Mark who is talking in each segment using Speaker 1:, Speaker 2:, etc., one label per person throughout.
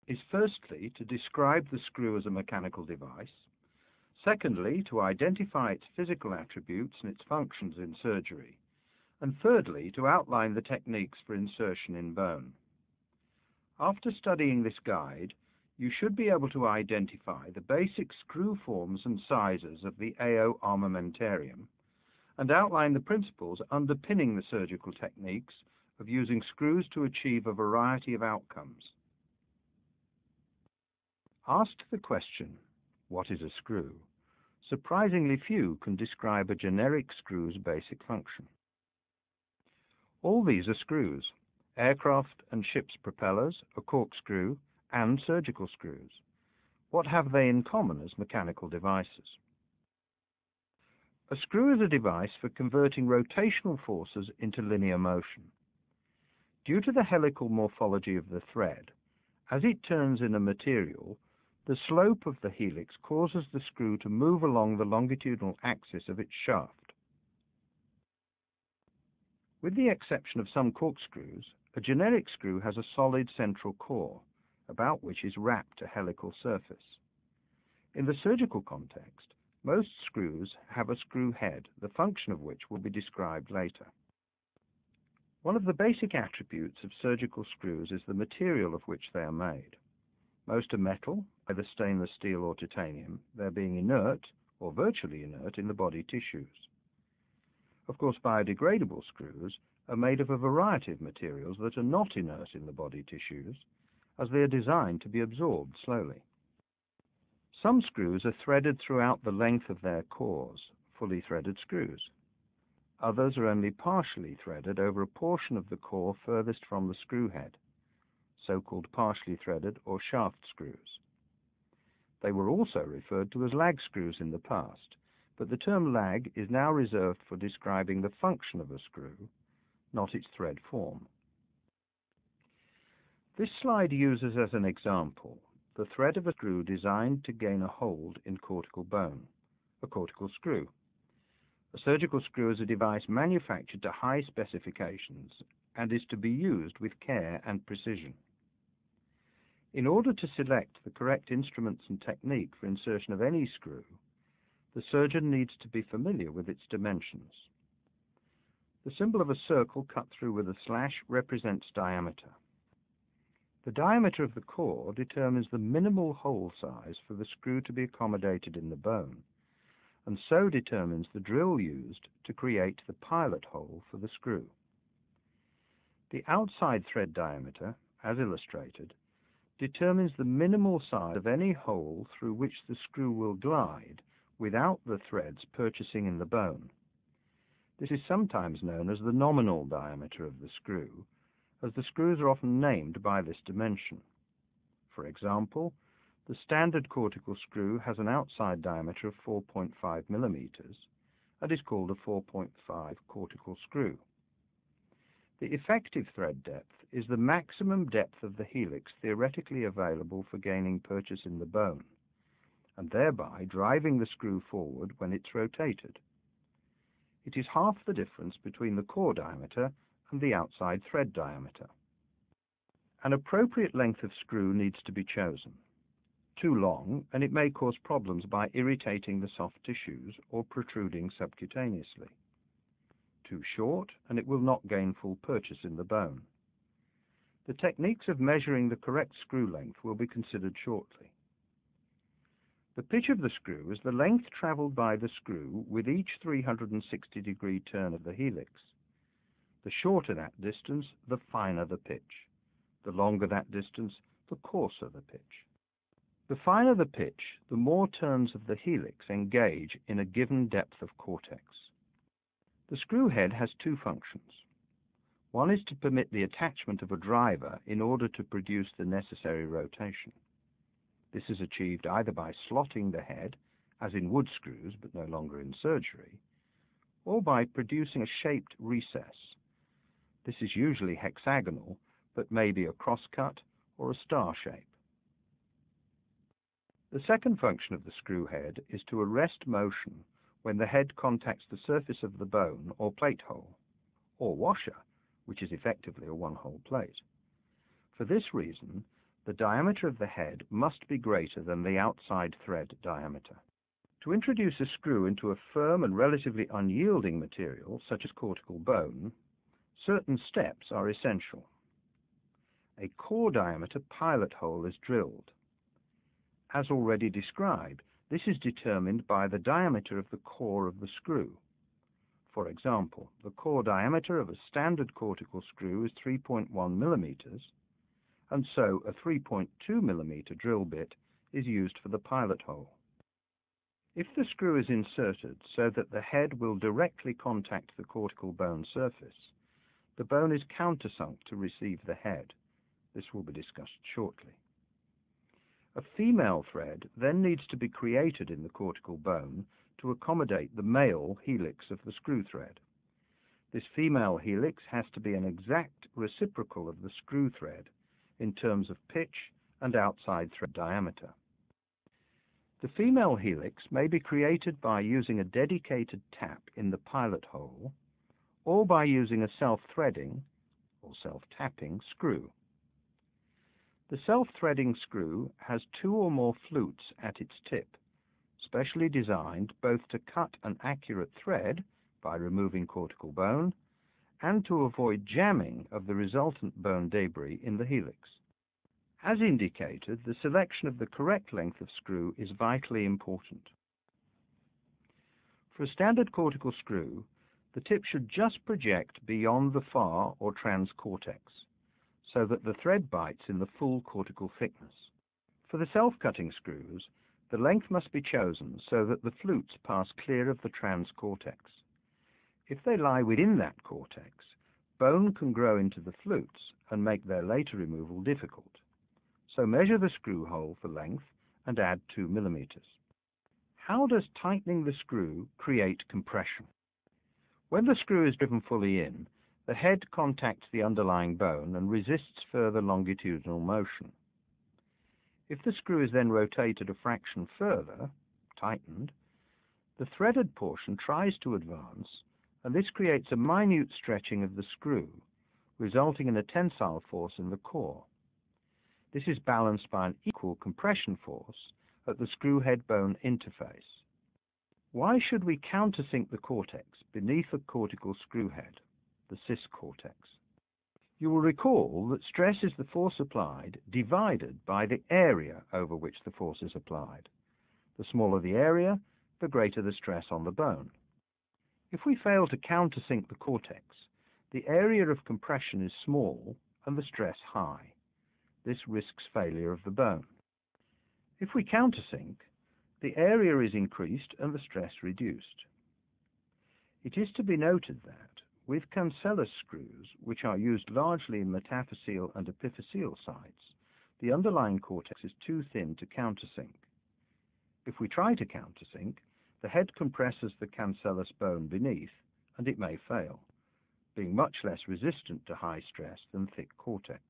Speaker 1: is firstly to describe the screw as a mechanical device, secondly to identify its physical attributes and its functions in surgery, and thirdly to outline the techniques for insertion in bone. After studying this guide, you should be able to identify the basic screw forms and sizes of the AO armamentarium and outline the principles underpinning the surgical techniques of using screws to achieve a variety of outcomes. Asked the question, what is a screw? Surprisingly few can describe a generic screw's basic function. All these are screws: aircraft and ships' propellers, a corkscrew, and surgical screws. What have they in common as mechanical devices? A screw is a device for converting rotational forces into linear motion. Due to the helical morphology of the thread, as it turns in a material, the slope of the helix causes the screw to move along the longitudinal axis of its shaft. With the exception of some corkscrews, a generic screw has a solid central core, about which is wrapped a helical surface. In the surgical context, most screws have a screw head, the function of which will be described later. One of the basic attributes of surgical screws is the material of which they are made. Most are metal, either stainless steel or titanium, there being inert, or virtually inert, in the body tissues. Of course, biodegradable screws are made of a variety of materials that are not inert in the body tissues, as they are designed to be absorbed slowly. Some screws are threaded throughout the length of their cores, fully threaded screws. Others are only partially threaded over a portion of the core furthest from the screw head, so-called partially threaded or shaft screws. They were also referred to as lag screws in the past, but the term lag is now reserved for describing the function of a screw, not its thread form. This slide uses as an example the thread of a screw designed to gain a hold in cortical bone, a cortical screw. A surgical screw is a device manufactured to high specifications and is to be used with care and precision. In order to select the correct instruments and technique for insertion of any screw, the surgeon needs to be familiar with its dimensions. The symbol of a circle cut through with a slash represents diameter. The diameter of the core determines the minimal hole size for the screw to be accommodated in the bone, and so determines the drill used to create the pilot hole for the screw. The outside thread diameter, as illustrated, determines the minimal size of any hole through which the screw will glide without the threads purchasing in the bone. This is sometimes known as the nominal diameter of the screw, as the screws are often named by this dimension. For example, the standard cortical screw has an outside diameter of 4.5 millimeters and is called a 4.5 cortical screw. The effective thread depth is the maximum depth of the helix theoretically available for gaining purchase in the bone, and thereby driving the screw forward when it's rotated. It is half the difference between the core diameter and the outside thread diameter. An appropriate length of screw needs to be chosen. Too long, and it may cause problems by irritating the soft tissues or protruding subcutaneously. Too short, and it will not gain full purchase in the bone. The techniques of measuring the correct screw length will be considered shortly. The pitch of the screw is the length traveled by the screw with each 360-degree turn of the helix. The shorter that distance, the finer the pitch. The longer that distance, the coarser the pitch. The finer the pitch, the more turns of the helix engage in a given depth of cortex. The screw head has two functions. One is to permit the attachment of a driver in order to produce the necessary rotation. This is achieved either by slotting the head, as in wood screws but no longer in surgery, or by producing a shaped recess. This is usually hexagonal, but may be a crosscut or a star shape. The second function of the screw head is to arrest motion when the head contacts the surface of the bone or plate hole, or washer, which is effectively a one-hole plate. For this reason, the diameter of the head must be greater than the outside thread diameter. To introduce a screw into a firm and relatively unyielding material, such as cortical bone, certain steps are essential. A core diameter pilot hole is drilled. As already described, this is determined by the diameter of the core of the screw. For example, the core diameter of a standard cortical screw is 3.1 millimeters, and so a 3.2 millimeter drill bit is used for the pilot hole. If the screw is inserted so that the head will directly contact the cortical bone surface, the bone is countersunk to receive the head. This will be discussed shortly. A female thread then needs to be created in the cortical bone to accommodate the male helix of the screw thread. This female helix has to be an exact reciprocal of the screw thread in terms of pitch and outside thread diameter. The female helix may be created by using a dedicated tap in the pilot hole or by using a self-threading or self-tapping screw. The self-threading screw has 2 or more flutes at its tip, specially designed both to cut an accurate thread by removing cortical bone and to avoid jamming of the resultant bone debris in the helix. As indicated, the selection of the correct length of screw is vitally important. For a standard cortical screw, the tip should just project beyond the far or transcortex, so that the thread bites in the full cortical thickness. For the self-cutting screws, the length must be chosen so that the flutes pass clear of the transcortex. If they lie within that cortex, bone can grow into the flutes and make their later removal difficult. So measure the screw hole for length and add 2 millimeters. How does tightening the screw create compression? When the screw is driven fully in, the head contacts the underlying bone and resists further longitudinal motion. If the screw is then rotated a fraction further, tightened, the threaded portion tries to advance, and this creates a minute stretching of the screw, resulting in a tensile force in the core. This is balanced by an equal compression force at the screw head bone interface. Why should we countersink the cortex beneath a cortical screw head, the cis cortex? You will recall that stress is the force applied divided by the area over which the force is applied. The smaller the area, the greater the stress on the bone. If we fail to countersink the cortex, the area of compression is small and the stress high. This risks failure of the bone. If we countersink, the area is increased and the stress reduced. It is to be noted that, with cancellous screws, which are used largely in metaphyseal and epiphyseal sites, the underlying cortex is too thin to countersink. If we try to countersink, the head compresses the cancellous bone beneath, and it may fail, being much less resistant to high stress than thick cortex.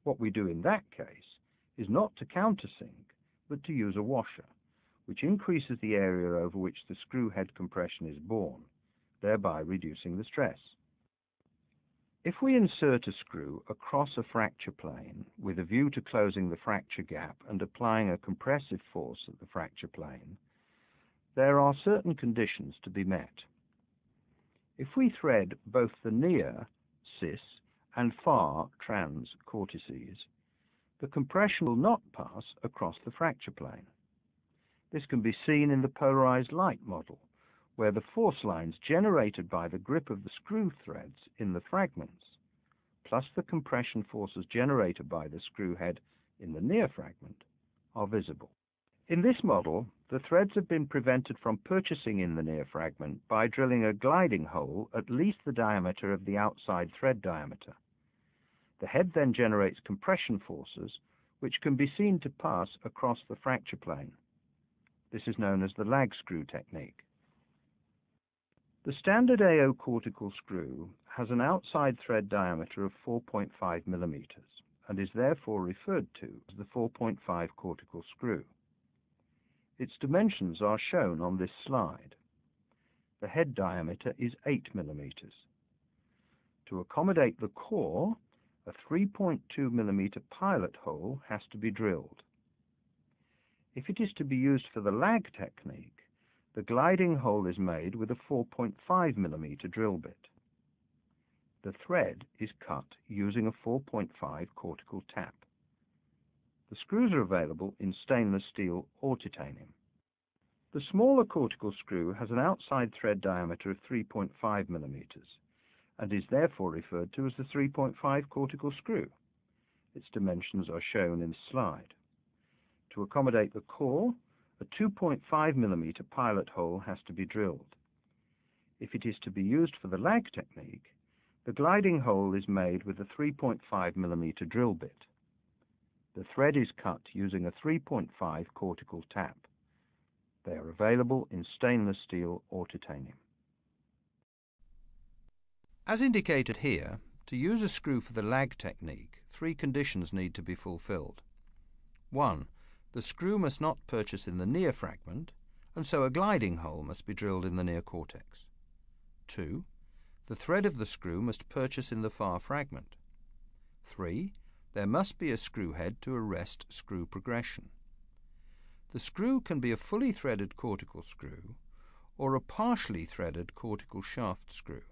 Speaker 1: What we do in that case is not to countersink, but to use a washer, which increases the area over which the screw head compression is borne, thereby reducing the stress. If we insert a screw across a fracture plane with a view to closing the fracture gap and applying a compressive force at the fracture plane, there are certain conditions to be met. If we thread both the near, cis, and far, trans, cortices, the compression will not pass across the fracture plane. This can be seen in the polarized light model, where the force lines generated by the grip of the screw threads in the fragments, plus the compression forces generated by the screw head in the near fragment, are visible. In this model, the threads have been prevented from purchasing in the near fragment by drilling a gliding hole at least the diameter of the outside thread diameter. The head then generates compression forces which can be seen to pass across the fracture plane. This is known as the lag screw technique. The standard AO cortical screw has an outside thread diameter of 4.5 millimeters and is therefore referred to as the 4.5 cortical screw. Its dimensions are shown on this slide. The head diameter is 8 millimeters. To accommodate the core, a 3.2 mm pilot hole has to be drilled. If it is to be used for the lag technique, the gliding hole is made with a 4.5 mm drill bit. The thread is cut using a 4.5 cortical tap. The screws are available in stainless steel or titanium. The smaller cortical screw has an outside thread diameter of 3.5 mm and is therefore referred to as the 3.5 cortical screw. Its dimensions are shown in the slide. To accommodate the core, a 2.5 mm pilot hole has to be drilled. If it is to be used for the lag technique, the gliding hole is made with a 3.5 mm drill bit. The thread is cut using a 3.5 cortical tap. They are available in stainless steel or titanium.
Speaker 2: As indicated here, to use a screw for the lag technique, 3 conditions need to be fulfilled. 1. The screw must not purchase in the near fragment, and so a gliding hole must be drilled in the near cortex. 2. The thread of the screw must purchase in the far fragment. 3. There must be a screw head to arrest screw progression. The screw can be a fully threaded cortical screw or a partially threaded cortical shaft screw.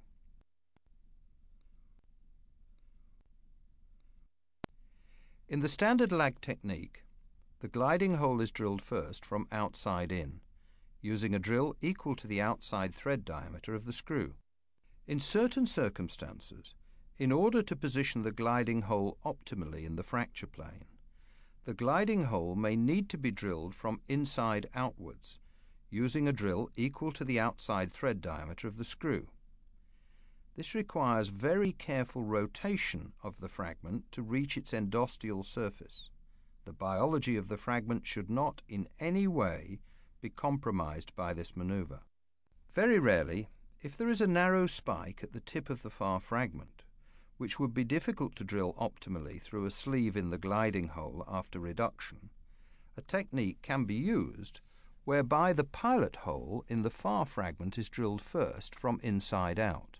Speaker 2: In the standard lag technique, the gliding hole is drilled first from outside in, using a drill equal to the outside thread diameter of the screw. In certain circumstances, in order to position the gliding hole optimally in the fracture plane, the gliding hole may need to be drilled from inside outwards, using a drill equal to the outside thread diameter of the screw. This requires very careful rotation of the fragment to reach its endosteal surface. The biology of the fragment should not in any way be compromised by this manoeuvre. Very rarely, if there is a narrow spike at the tip of the far fragment, which would be difficult to drill optimally through a sleeve in the gliding hole after reduction, a technique can be used whereby the pilot hole in the far fragment is drilled first from inside out.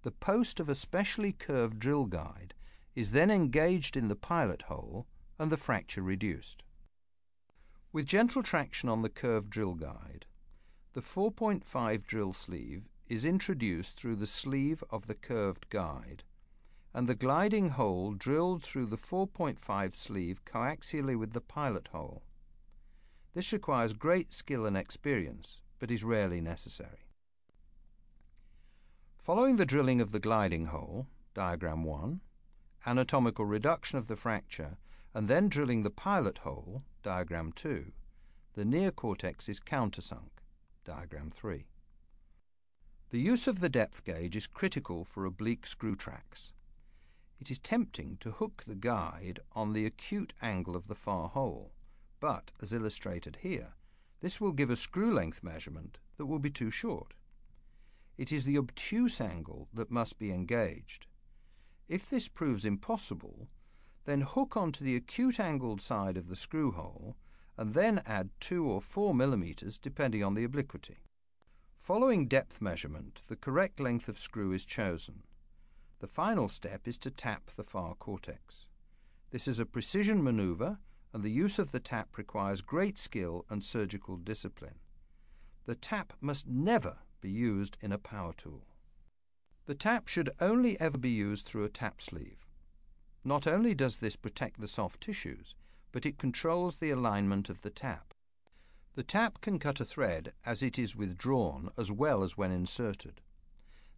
Speaker 2: The post of a specially curved drill guide is then engaged in the pilot hole and the fracture reduced. With gentle traction on the curved drill guide, the 4.5 drill sleeve is introduced through the sleeve of the curved guide, and the gliding hole drilled through the 4.5 sleeve coaxially with the pilot hole. This requires great skill and experience, but is rarely necessary. Following the drilling of the gliding hole, diagram 1, anatomical reduction of the fracture, and then drilling the pilot hole, diagram 2, the near cortex is countersunk, diagram 3. The use of the depth gauge is critical for oblique screw tracks. It is tempting to hook the guide on the acute angle of the far hole, but, as illustrated here, this will give a screw length measurement that will be too short. It is the obtuse angle that must be engaged. If this proves impossible, then hook onto the acute angled side of the screw hole and then add 2 or 4 millimeters depending on the obliquity. Following depth measurement, the correct length of screw is chosen. The final step is to tap the far cortex. This is a precision maneuver, and the use of the tap requires great skill and surgical discipline. The tap must never be used in a power tool. The tap should only ever be used through a tap sleeve. Not only does this protect the soft tissues, but it controls the alignment of the tap. The tap can cut a thread as it is withdrawn as well as when inserted.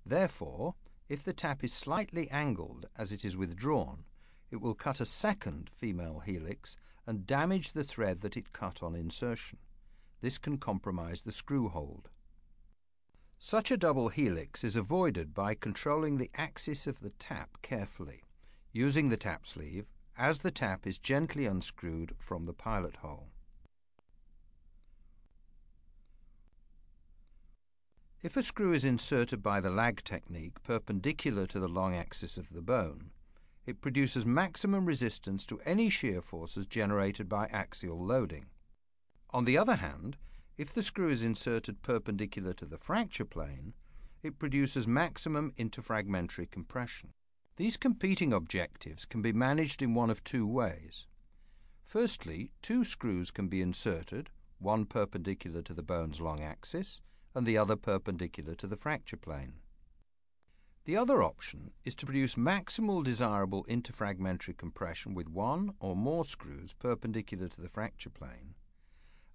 Speaker 2: Therefore, if the tap is slightly angled as it is withdrawn, it will cut a second female helix and damage the thread that it cut on insertion. This can compromise the screw hold. Such a double helix is avoided by controlling the axis of the tap carefully, using the tap sleeve as the tap is gently unscrewed from the pilot hole. If a screw is inserted by the lag technique perpendicular to the long axis of the bone, it produces maximum resistance to any shear forces generated by axial loading. On the other hand, if the screw is inserted perpendicular to the fracture plane, it produces maximum interfragmentary compression. These competing objectives can be managed in one of two ways. Firstly, two screws can be inserted, one perpendicular to the bone's long axis and the other perpendicular to the fracture plane. The other option is to produce maximal desirable interfragmentary compression with one or more screws perpendicular to the fracture plane,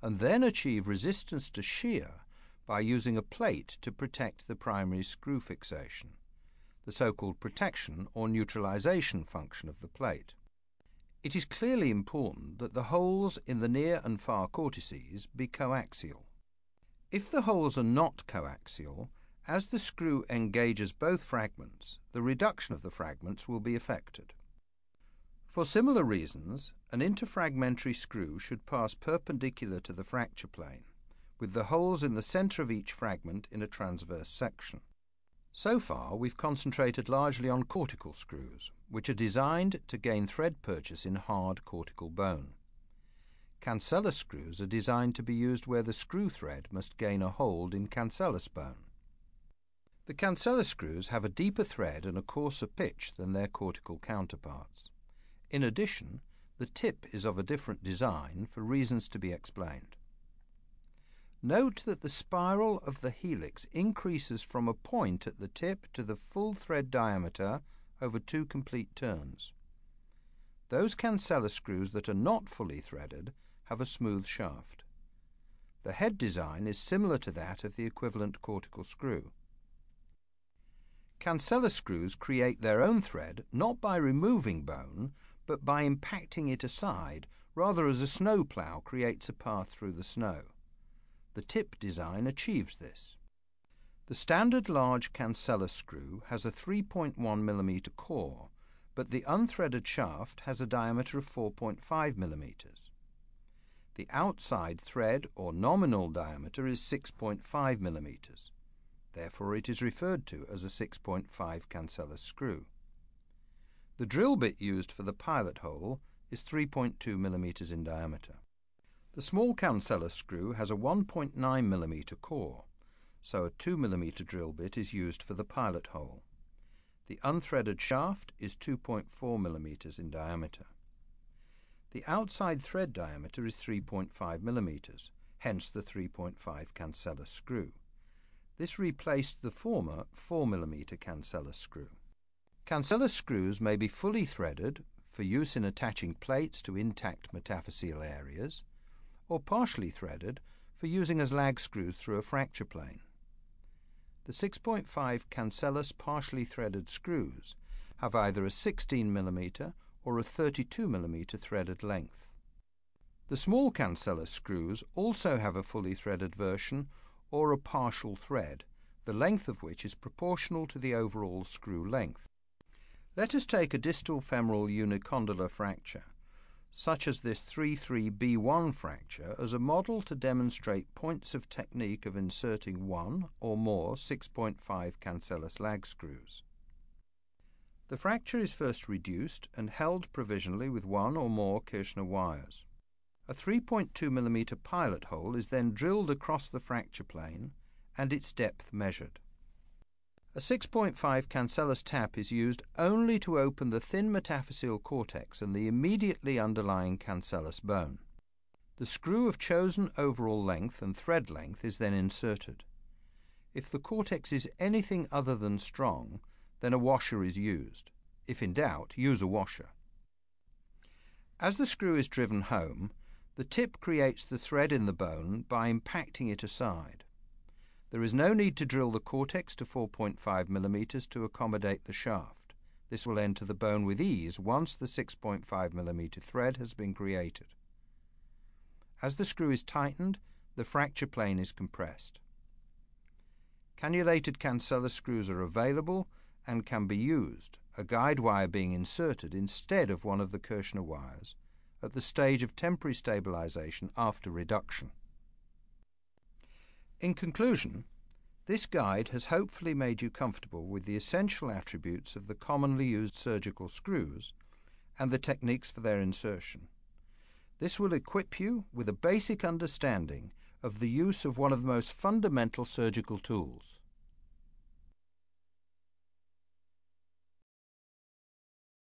Speaker 2: and then achieve resistance to shear by using a plate to protect the primary screw fixation, the so-called protection or neutralization function of the plate. It is clearly important that the holes in the near and far cortices be coaxial. If the holes are not coaxial, as the screw engages both fragments, the reduction of the fragments will be affected. For similar reasons, an interfragmentary screw should pass perpendicular to the fracture plane, with the holes in the centre of each fragment in a transverse section. So far, we've concentrated largely on cortical screws, which are designed to gain thread purchase in hard cortical bone. Cancellous screws are designed to be used where the screw thread must gain a hold in cancellous bone. The cancellous screws have a deeper thread and a coarser pitch than their cortical counterparts. In addition, the tip is of a different design for reasons to be explained. Note that the spiral of the helix increases from a point at the tip to the full thread diameter over 2 complete turns. Those cancellous screws that are not fully threaded have a smooth shaft. The head design is similar to that of the equivalent cortical screw. Cancellous screws create their own thread not by removing bone, but by impacting it aside, rather as a snowplough creates a path through the snow. The tip design achieves this. The standard large cancellous screw has a 3.1 mm core, but the unthreaded shaft has a diameter of 4.5 mm. The outside thread or nominal diameter is 6.5 mm. Therefore it is referred to as a 6.5 cancellous screw. The drill bit used for the pilot hole is 3.2 mm in diameter. The small cancellous screw has a 1.9 mm core, so a 2 mm drill bit is used for the pilot hole. The unthreaded shaft is 2.4 mm in diameter. The outside thread diameter is 3.5 mm, hence the 3.5 cancellous screw. This replaced the former 4 mm cancellous screw. Cancellous screws may be fully threaded for use in attaching plates to intact metaphyseal areas, or partially threaded for using as lag screws through a fracture plane. The 6.5 cancellous partially threaded screws have either a 16 mm or a 32 mm threaded length. The small cancellous screws also have a fully threaded version or a partial thread, the length of which is proportional to the overall screw length. Let us take a distal femoral unicondylar fracture, such as this 3-3-B1 fracture, as a model to demonstrate points of technique of inserting one or more 6.5 cancellous lag screws. The fracture is first reduced and held provisionally with one or more Kirschner wires. A 3.2 mm pilot hole is then drilled across the fracture plane and its depth measured. A 6.5 cancellous tap is used only to open the thin metaphyseal cortex and the immediately underlying cancellous bone. The screw of chosen overall length and thread length is then inserted. If the cortex is anything other than strong, then a washer is used. If in doubt, use a washer. As the screw is driven home, the tip creates the thread in the bone by impacting it aside. There is no need to drill the cortex to 4.5 mm to accommodate the shaft. This will enter the bone with ease once the 6.5 mm thread has been created. As the screw is tightened, the fracture plane is compressed. Cannulated cancellous screws are available and can be used, a guide wire being inserted instead of one of the Kirschner wires, at the stage of temporary stabilization after reduction. In conclusion, this guide has hopefully made you comfortable with the essential attributes of the commonly used surgical screws and the techniques for their insertion. This will equip you with a basic understanding of the use of one of the most fundamental surgical tools.